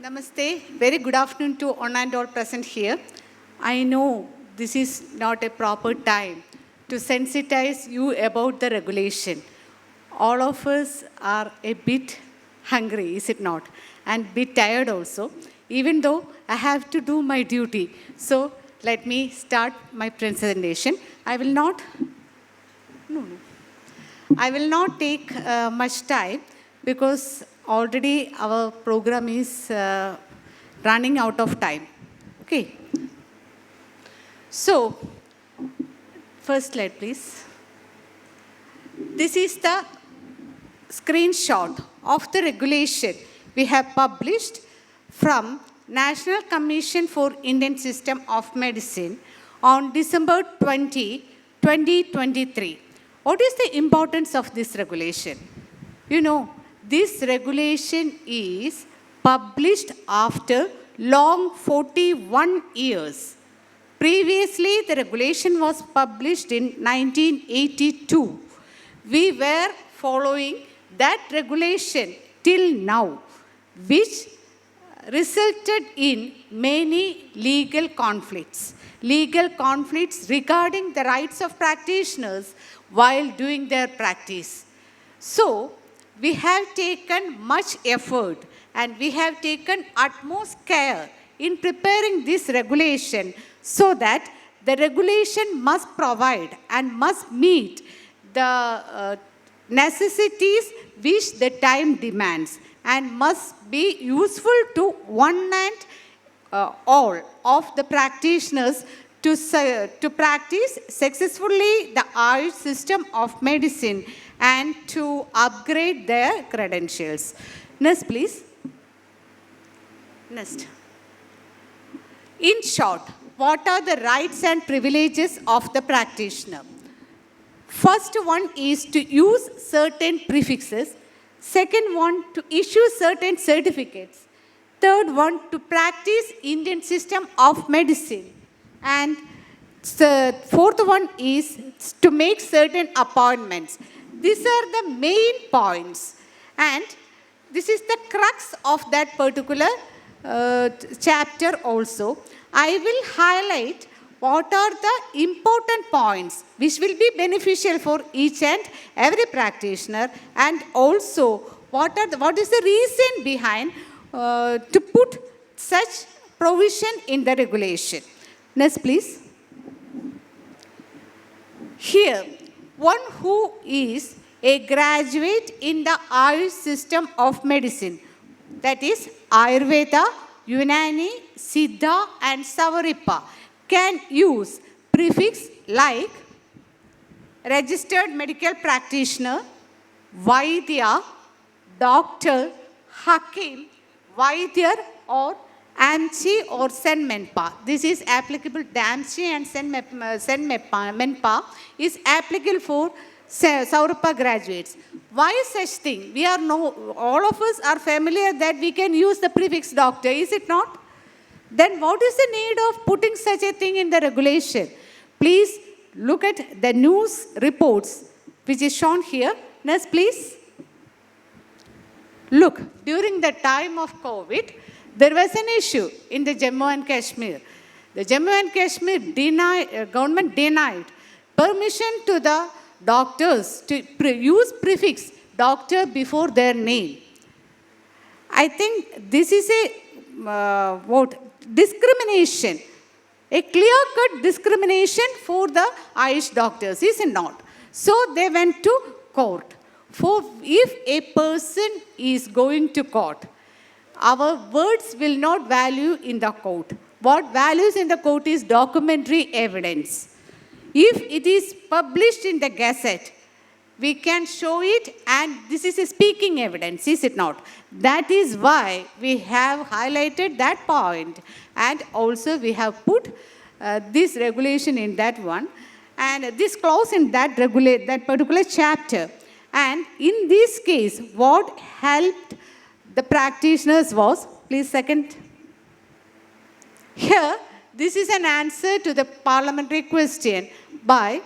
Namaste. Very good afternoon to one and all present here. I know this is not a proper time to sensitize you about the regulation. All of us are a bit hungry, is it not? And bit tired also, even though I have to do my duty. So let me start my presentation. I will not take much time because already our program is running out of time. Okay. So, first slide, please. This is the screenshot of the regulation we have published from National Commission for Indian System of Medicine on December 20, 2023. What is the importance of this regulation? You know, this regulation is published after long 41 years. Previously, the regulation was published in 1982. We were following that regulation till now, which resulted in many legal conflicts regarding the rights of practitioners while doing their practice. So, we have taken much effort and we have taken utmost care in preparing this regulation so that the regulation must provide and must meet the necessities which the time demands and must be useful to one and all of the practitioners to practice successfully the Ayush system of medicine and to upgrade their credentials. Next, please. Next. In short, what are the rights and privileges of the practitioner? First one is to use certain prefixes. Second one, to issue certain certificates. Third one, to practice Indian system of medicine. And the fourth one is to make certain appointments. These are the main points. And this is the crux of that particular chapter also. I will highlight what are the important points which will be beneficial for each and every practitioner, and also what is the reason behind to put such provision in the regulation. Next, please. Here, one who is a graduate in the Ayush system of medicine, that is Ayurveda, Unani, Siddha and Savaripa, can use prefix like registered medical practitioner, Vaidya, doctor, Hakim, Vaidya or AMCI or Senmenpa. This is applicable, the AMCI and Senmenpa is applicable for Saurapa graduates. Why such thing? All of us are familiar that we can use the prefix doctor, is it not? Then what is the need of putting such a thing in the regulation? Please look at the news reports which is shown here. Next, please. Look, during the time of COVID, there was an issue in the Jammu and Kashmir. The Jammu and Kashmir government denied permission to the doctors to use prefix doctor before their name. I think this is a discrimination, a clear-cut discrimination for the Ayush doctors, is it not? So they went to court. For if a person is going to court, our words will not value in the court. What values in the court is documentary evidence. If it is published in the Gazette, we can show it, and this is a speaking evidence, is it not? That is why we have highlighted that point, and also we have put this regulation in that one, and this clause in that particular chapter. And in this case, what helped the practitioners was, please second. Here, this is an answer to the parliamentary question by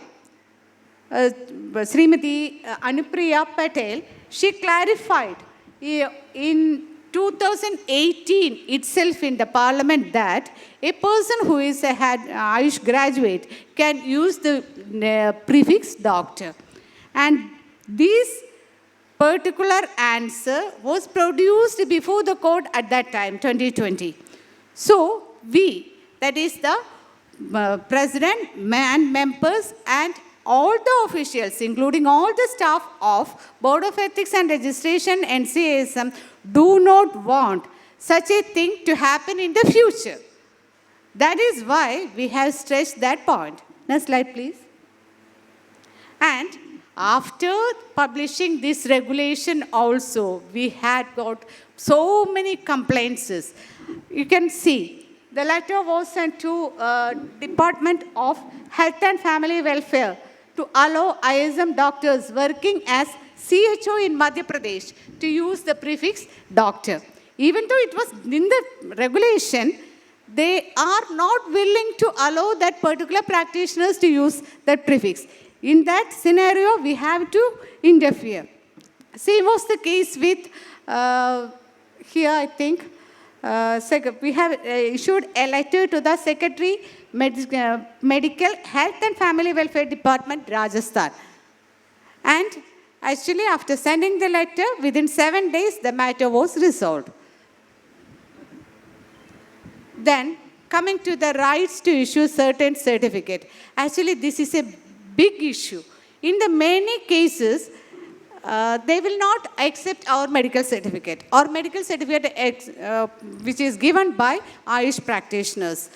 Srimati Anupriya Patel. She clarified in 2018 itself in the parliament that a person who is a Ayush graduate can use the prefix doctor. And this particular answer was produced before the court at that time, 2020. So we, that is the president and members and all the officials, including all the staff of Board of Ethics and Registration, NCASM, do not want such a thing to happen in the future. That is why we have stressed that point. Next slide, please. And after publishing this regulation also, we had got so many complaints. You can see the letter was sent to Department of Health and Family Welfare to allow ISM doctors working as CHO in Madhya Pradesh to use the prefix doctor. Even though it was in the regulation, they are not willing to allow that particular practitioners to use that prefix. In that scenario, we have to interfere. Same was the case with, here I think, we have issued a letter to the Secretary, Medical Health and Family Welfare Department, Rajasthan. And actually, after sending the letter, within 7 days, the matter was resolved. Then, coming to the rights to issue certain certificate. Actually, this is a big issue. In the many cases, they will not accept our medical certificate or medical certificate which is given by Ayush practitioners.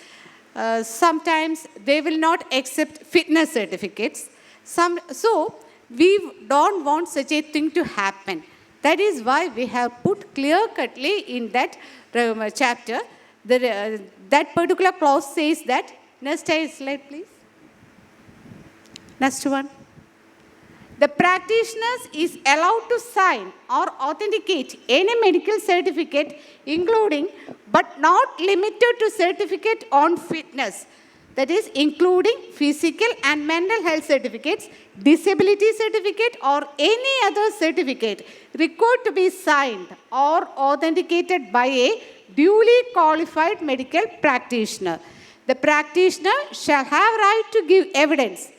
Sometimes they will not accept fitness certificates. So we don't want such a thing to happen. That is why we have put clear-cutly in that chapter, that particular clause says that, next slide please. Next one. The practitioners is allowed to sign or authenticate any medical certificate, including but not limited to certificate on fitness. That is, including physical and mental health certificates, disability certificate, or any other certificate required to be signed or authenticated by a duly qualified medical practitioner. The practitioner shall have right to give evidence.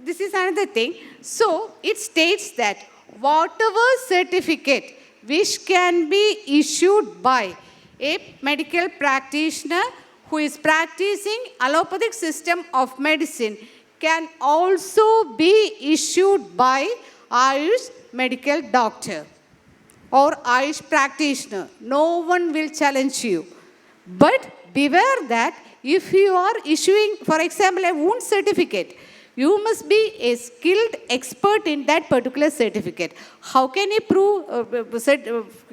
This is another thing. So, it states that whatever certificate which can be issued by a medical practitioner who is practicing allopathic system of medicine can also be issued by Ayush medical doctor or Ayush practitioner. No one will challenge you. But beware that if you are issuing, for example, a wound certificate, you must be a skilled expert in that particular certificate. How can you prove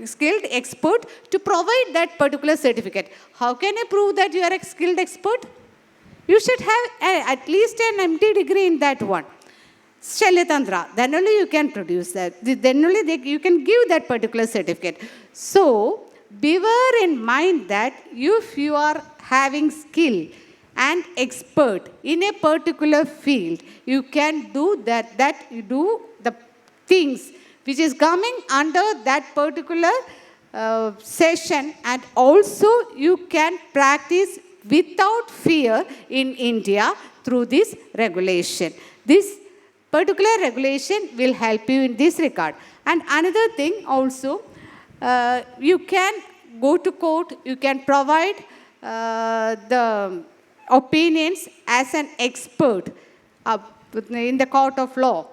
skilled expert to provide that particular certificate? How can you prove that you are a skilled expert? You should have at least an MD degree in that one. Shalyatantra, then only you can produce that. Then only you can give that particular certificate. So, beware in mind that if you are having skill and expert in a particular field, you can do that you do the things which is coming under that particular session, and also you can practice without fear in India through this regulation. This particular regulation will help you in this regard. And another thing also, you can go to court, you can provide the opinions as an expert in the court of law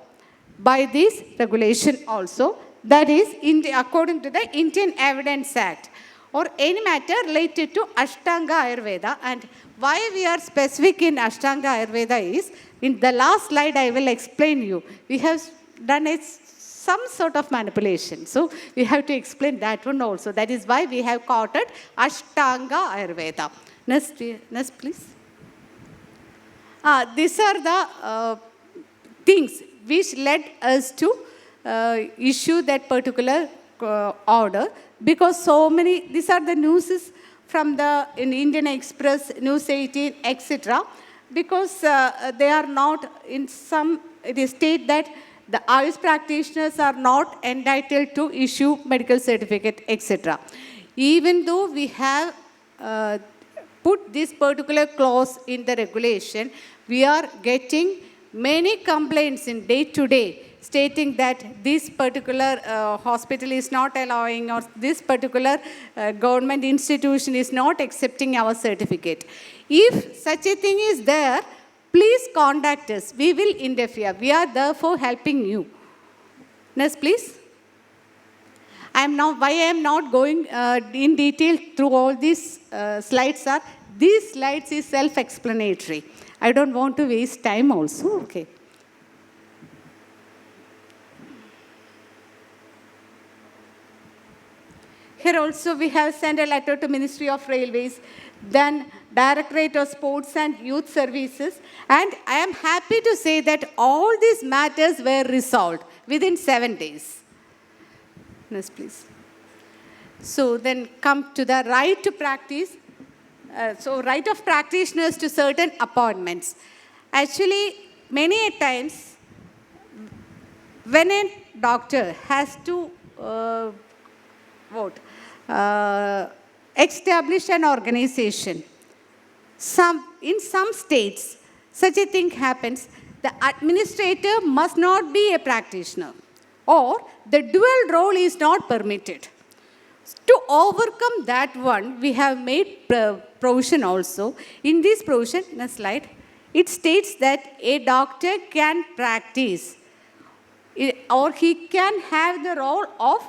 by this regulation also. That is, according to the Indian Evidence Act, or any matter related to Ashtanga Ayurveda. And why we are specific in Ashtanga Ayurveda is, in the last slide I will explain you. We have done some sort of manipulation. So we have to explain that one also. That is why we have quoted Ashtanga Ayurveda. Next please. These are the things which led us to issue that particular order, because so many, these are the news from in Indian Express, News 18, etc. Because they are not in some, it is state that the Ayush practitioners are not entitled to issue medical certificate, etc. even though we have put this particular clause in the regulation, we are getting many complaints in day to day stating that this particular hospital is not allowing, or this particular government institution is not accepting our certificate. If such a thing is there, please contact us. We will interfere. We are therefore helping you. Next, please. Why I am not going in detail through all these slides are, these slides is self-explanatory. I don't want to waste time also. Okay. Here also we have sent a letter to Ministry of Railways, then Directorate of Sports and Youth Services, and I am happy to say that all these matters were resolved within 7 days. Next, please. So then come to the right to practice. Right of practitioners to certain appointments. Actually, many a times, when a doctor has to establish an organization, in some states, such a thing happens, the administrator must not be a practitioner, or the dual role is not permitted. To overcome that one, we have made provision also. In this provision, next slide, it states that a doctor can practice, or he can have the role of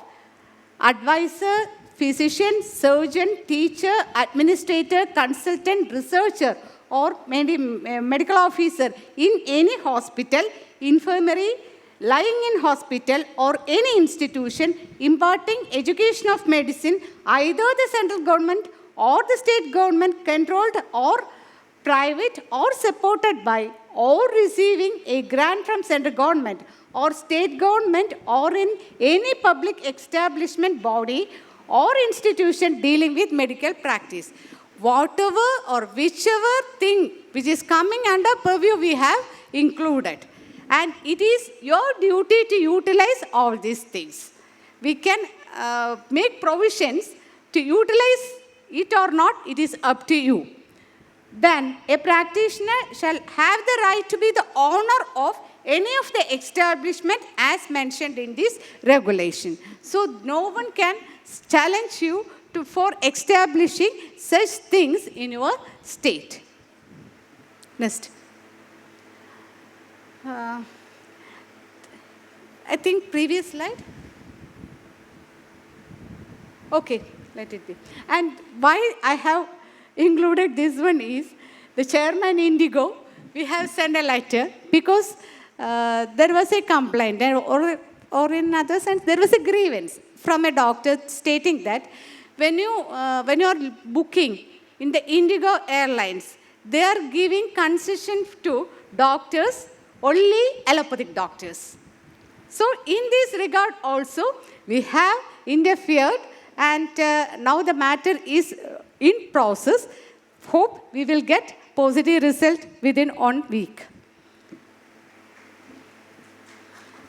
advisor, physician, surgeon, teacher, administrator, consultant, researcher, or medical officer in any hospital, infirmary, lying in hospital, or any institution imparting education of medicine, either the central government or the state government controlled, or private or supported by, or receiving a grant from central government or state government, or in any public establishment, body or institution dealing with medical practice. Whatever or whichever thing which is coming under purview, we have included. And it is your duty to utilize all these things. We can make provisions to utilize it or not, it is up to you. Then a practitioner shall have the right to be the owner of any of the establishment as mentioned in this regulation. So no one can challenge you for establishing such things in your state. Next. I think previous slide. Okay, let it be. And why I have included this one is the chairman Indigo, we have sent a letter because there was a complaint, or in other sense, there was a grievance from a doctor stating that when you are booking in the Indigo Airlines, they are giving concession to doctors, only allopathic doctors. So in this regard also, we have interfered, and now the matter is in process. Hope we will get positive result within 1 week.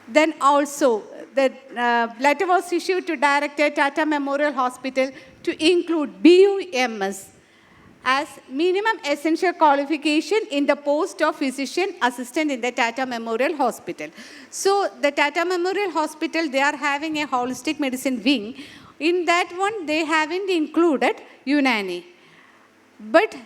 Then also, the letter was issued to Director Tata Memorial Hospital to include BUMS as minimum essential qualification in the post of physician assistant in the Tata Memorial Hospital. So the Tata Memorial Hospital, they are having a holistic medicine wing. In that one, they haven't included Unani. But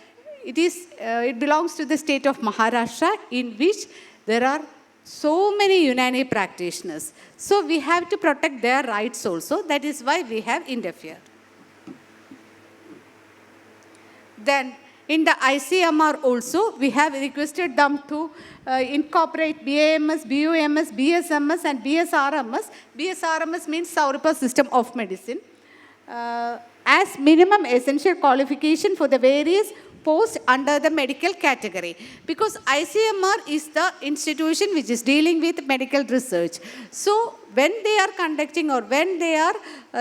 it belongs to the state of Maharashtra, in which there are so many Unani practitioners. So we have to protect their rights also. That is why we have interfered. Then in the ICMR also, we have requested them to incorporate BAMS, BUMS, BSMS and BSRMS. BSRMS means Saurabha System of Medicine. As minimum essential qualification for the various posts under the medical category. Because ICMR is the institution which is dealing with medical research. So when they are conducting, or when they are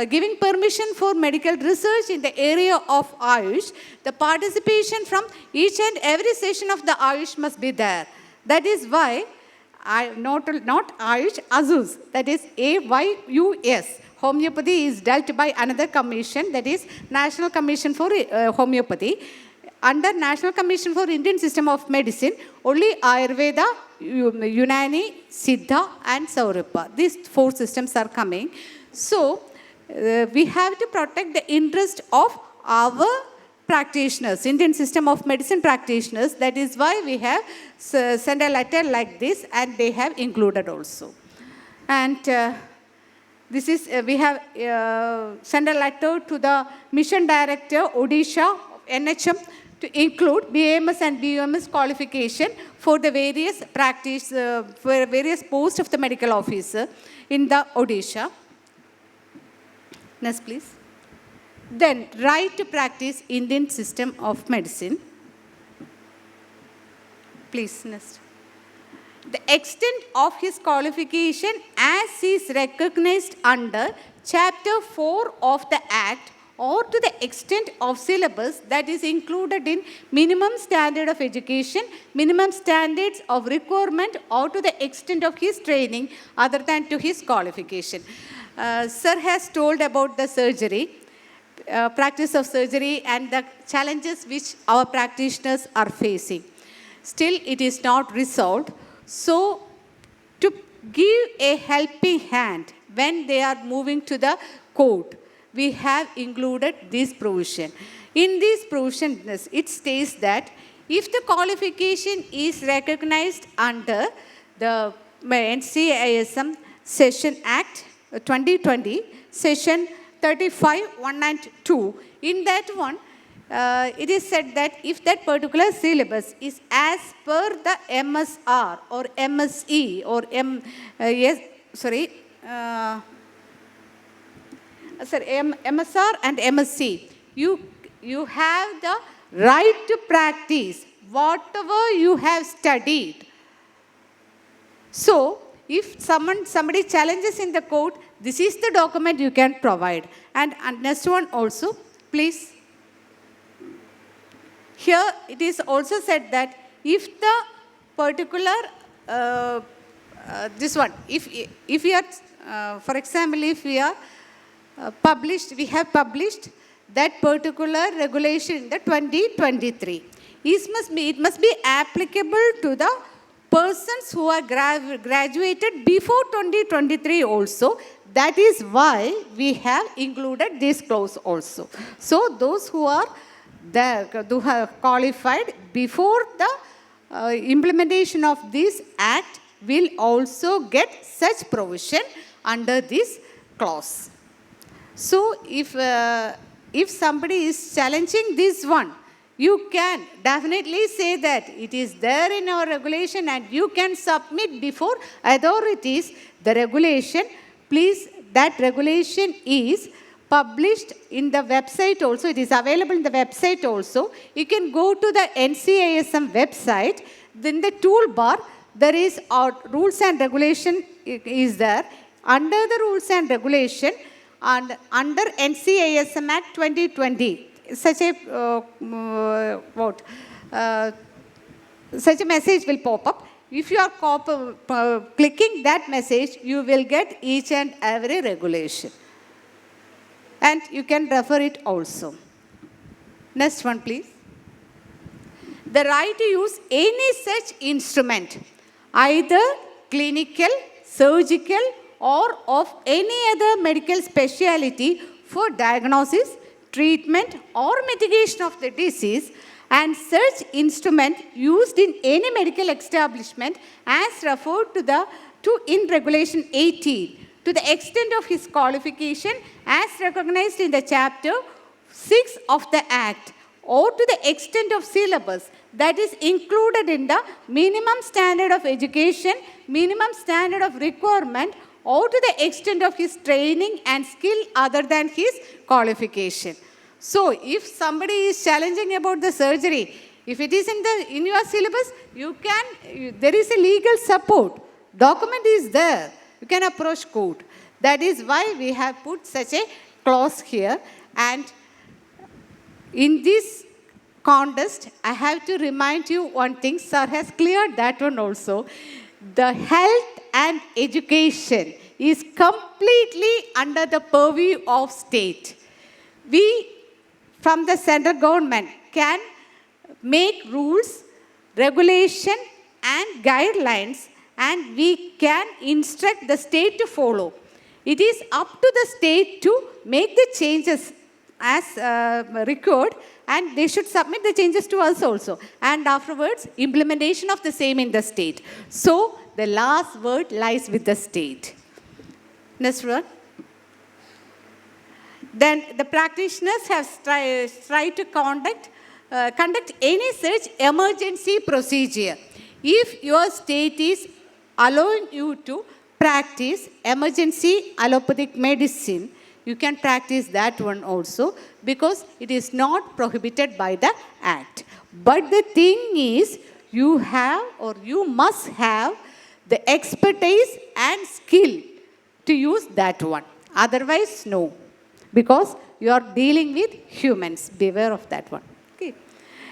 giving permission for medical research in the area of Ayush, the participation from each and every session of the Ayush must be there. That is why, not Ayush, AZUS, that is AYUS, homeopathy is dealt by another commission, that is National Commission for Homeopathy. Under National Commission for Indian System of Medicine, only Ayurveda, Unani, Siddha and Saurabha, these 4 systems are coming. So, we have to protect the interest of our practitioners, Indian System of Medicine practitioners. That is why we have sent a letter like this, and they have included also. And this is, we have sent a letter to the Mission Director, Odisha, NHM, to include BAMS and BUMS qualification for the various practice, for various posts of the medical officer in the Odisha. Next, please. Then, right to practice Indian System of Medicine. Please, next. The extent of his qualification as is recognized under Chapter 4 of the Act, or to the extent of syllabus that is included in minimum standard of education, minimum standards of requirement, or to the extent of his training other than to his qualification. Sir has told about the surgery, practice of surgery and the challenges which our practitioners are facing. Still, it is not resolved. So, to give a helping hand when they are moving to the court, we have included this provision. In this provision, it states that if the qualification is recognized under the NCISM Session Act 2020, Session 35, 1 and 2, in that one, it is said that if that particular syllabus is as per the MSR or MSE or MSR and MSc, you have the right to practice whatever you have studied. So, if somebody challenges in the court, this is the document you can provide. And next one also, please. Here it is also said that if the particular, this one, if we are, for example, if we are we have published that particular regulation in the 2023. It must be applicable to the persons who are graduated before 2023 also. That is why we have included this clause also. So those who are who have qualified before the implementation of this act will also get such provision under this clause. So, if somebody is challenging this one, you can definitely say that it is there in our regulation and you can submit before authorities the regulation. Please, that regulation is published in the website also. It is available in the website also. You can go to the NCISM website. Then the toolbar, there is our rules and regulation is there. Under the rules and regulation, and under NCISM Act 2020, such a message will pop up. If you are clicking that message, you will get each and every regulation. And you can refer it also. Next one, please. The right to use any such instrument, either clinical, surgical, or of any other medical specialty for diagnosis, treatment, or mitigation of the disease, and such instrument used in any medical establishment as referred to in Regulation 18, to the extent of his qualification as recognized in the Chapter 6 of the Act, or to the extent of syllabus that is included in the minimum standard of education, minimum standard of requirement, or to the extent of his training and skill other than his qualification. So, if somebody is challenging about the surgery, if it is in your syllabus, there is a legal support. Document is there. You can approach court. That is why we have put such a clause here. And in this contest, I have to remind you one thing. Sir has cleared that one also. The health and education is completely under the purview of state. We, from the central government, can make rules, regulation, and guidelines, and we can instruct the state to follow. It is up to the state to make the changes as required, and they should submit the changes to us also. And afterwards, implementation of the same in the state. So, the last word lies with the state. Next one. Then the practitioners have tried to conduct any such emergency procedure. If your state is allowing you to practice emergency allopathic medicine, you can practice that one also because it is not prohibited by the Act. But the thing is, you have or you must have the expertise and skill to use that one. Otherwise, no. Because you are dealing with humans. Beware of that one. Okay.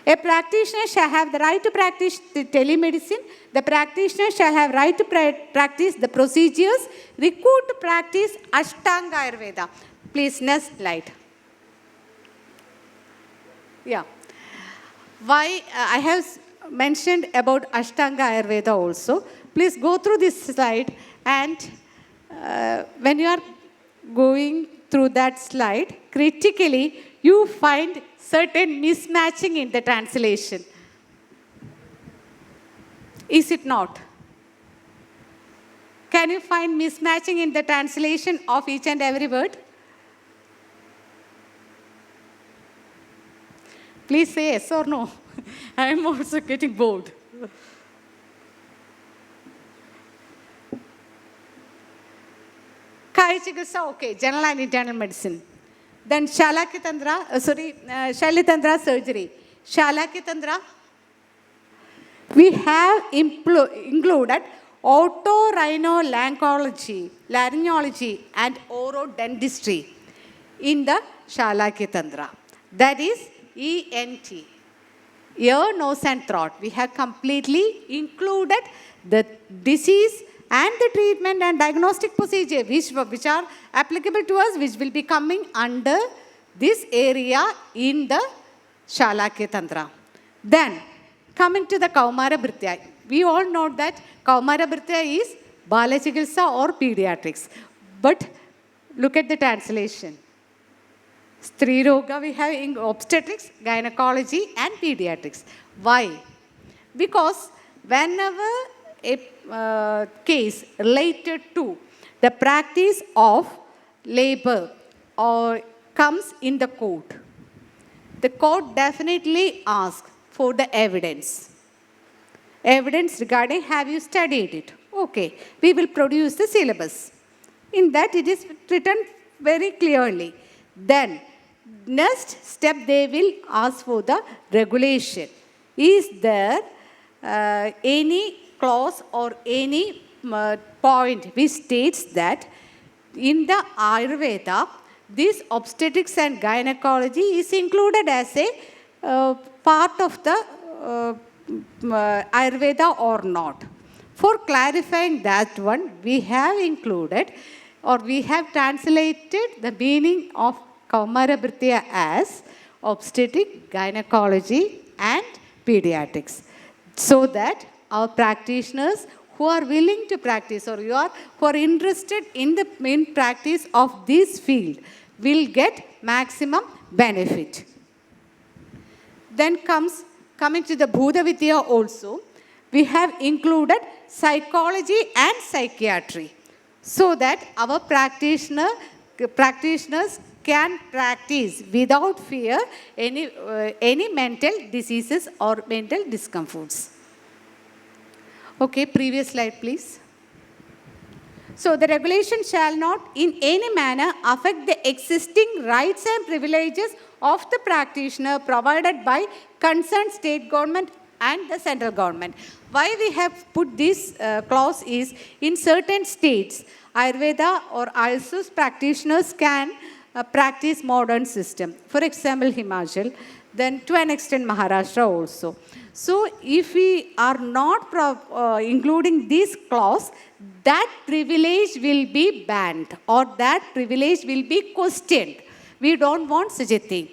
A practitioner shall have the right to practice the telemedicine. The practitioner shall have right to practice the procedures required to practice Ashtanga Ayurveda. Please, next slide. Yeah. Why I have mentioned about Ashtanga Ayurveda also. Please go through this slide, and when you are going through that slide, critically, you find certain mismatching in the translation. Is it not? Can you find mismatching in the translation of each and every word? Please say yes or no. I am also getting bored. Okay, general and internal medicine. Then Shalakitandra surgery. Shalakitandra, we have included otorhinolaryngology and orodentistry in the Shalakitandra. That is ENT, ear, nose and throat. We have completely included the disease and the treatment and diagnostic procedure which are applicable to us, which will be coming under this area in the Shalakya Tantra. Then, coming to the Kaumara Bhritya. We all know that Kaumara Bhritya is Balachikilsa or pediatrics. But look at the translation. Stri Roga we have in obstetrics, gynecology and pediatrics. Why? Because whenever a case related to the practice of labor or comes in the court definitely asks for the evidence. Evidence regarding have you studied it? Okay, we will produce the syllabus. In that it is written very clearly. Then next step they will ask for the regulation. Is there any clause or any point which states that in the Ayurveda, this obstetrics and gynecology is included as a part of the Ayurveda or not? For clarifying that one, we have included or we have translated the meaning of Kaumara Bhritya as obstetric, gynecology and pediatrics, so that our practitioners who are willing to practice or who are interested in the practice of this field will get maximum benefit. Then coming to the Bhuta Vidya also, we have included psychology and psychiatry so that our practitioners can practice without fear any mental diseases or mental discomforts. Okay, previous slide please. So the regulation shall not in any manner affect the existing rights and privileges of the practitioner provided by concerned state government and the central government. Why we have put this clause is in certain states, Ayurveda or Ayurveda practitioners can practice modern system. For example, Himachal, then to an extent Maharashtra also. So if we are not including this clause, that privilege will be banned or that privilege will be questioned. We don't want such a thing.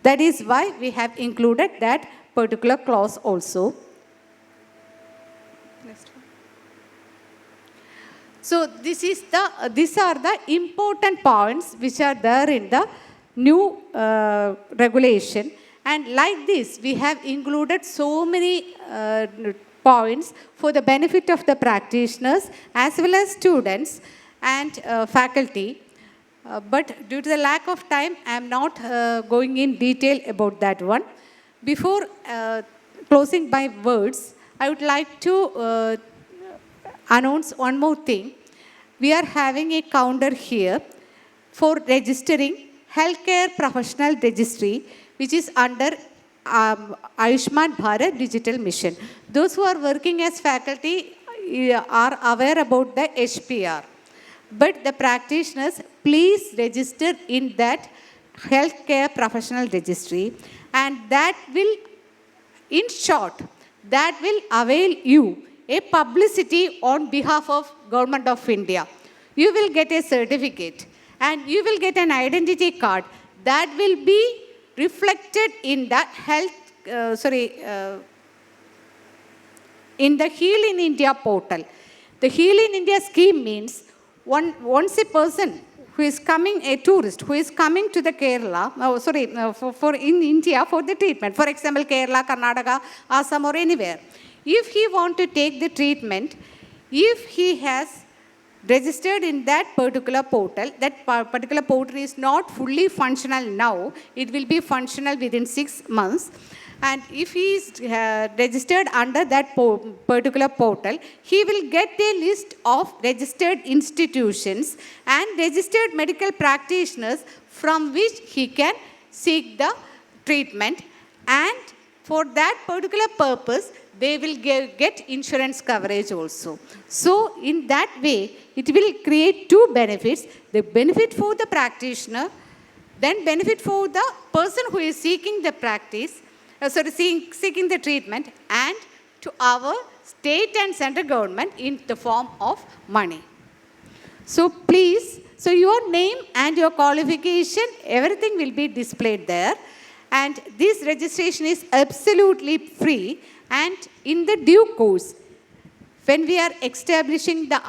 That is why we have included that particular clause also. So these are the important points which are there in the new regulation. And like this, we have included so many points for the benefit of the practitioners as well as students and faculty. But due to the lack of time, I am not going in detail about that one. Before closing my words, I would like to announce one more thing. We are having a counter here for registering healthcare professional registry, which is under Ayushman Bharat Digital Mission. Those who are working as faculty are aware about the HPR. But the practitioners, please register in that healthcare professional registry, and that will, in short, that will avail you a publicity on behalf of Government of India. You will get a certificate and you will get an identity card that will be reflected in the in the Heal in India portal. The Heal in India scheme means once a person who is coming, a tourist who is coming to the Kerala, for in India for the treatment, for example, Kerala, Karnataka, Assam or anywhere. If he want to take the treatment, if he has registered in that particular portal, that particular portal is not fully functional now, it will be functional within 6 months. And if he is registered under that particular portal, he will get a list of registered institutions and registered medical practitioners from which he can seek the treatment. And for that particular purpose, they will get insurance coverage also. So in that way, it will create two benefits. The benefit for the practitioner, then benefit for the person who is seeking the practice, seeking the treatment, and to our state and central government in the form of money. So please, so your name and your qualification, everything will be displayed there. And this registration is absolutely free, and in the due course, when we are establishing the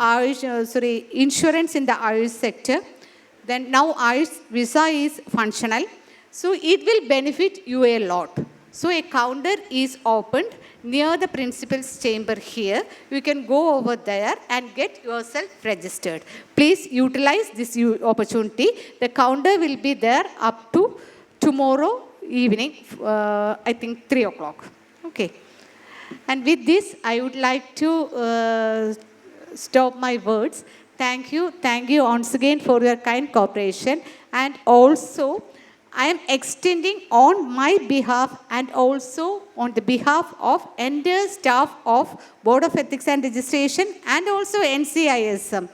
insurance in the Ayush sector, then now Ayush visa is functional, so it will benefit you a lot. So a counter is opened near the principal's chamber here. You can go over there and get yourself registered. Please utilize this opportunity. The counter will be there up to tomorrow evening, I think 3 o'clock. Okay. And with this, I would like to stop my words. Thank you once again for your kind cooperation. And also, I am extending on my behalf and also on the behalf of entire staff of Board of Ethics and Registration and also NCIS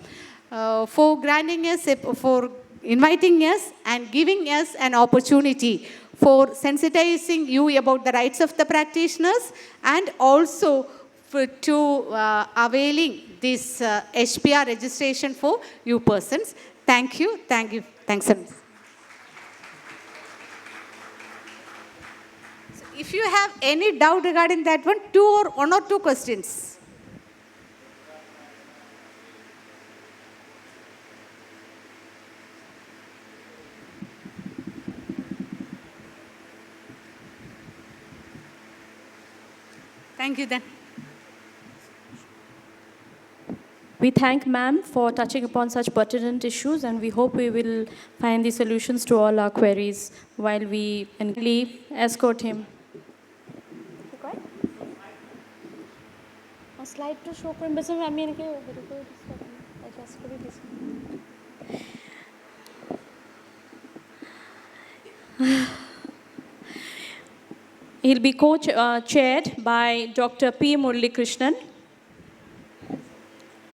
for granting us, for inviting us and giving us an opportunity for sensitizing you about the rights of the practitioners and also to availing this HPR registration for you persons. Thank you. Thanks, Ms. If you have any doubt regarding that one, one or two questions. Thank you then. We thank ma'am for touching upon such pertinent issues, and we hope we will find the solutions to all our queries while we escort him. Slide to show He'll be co-chaired by Dr. P. Murali Krishnan.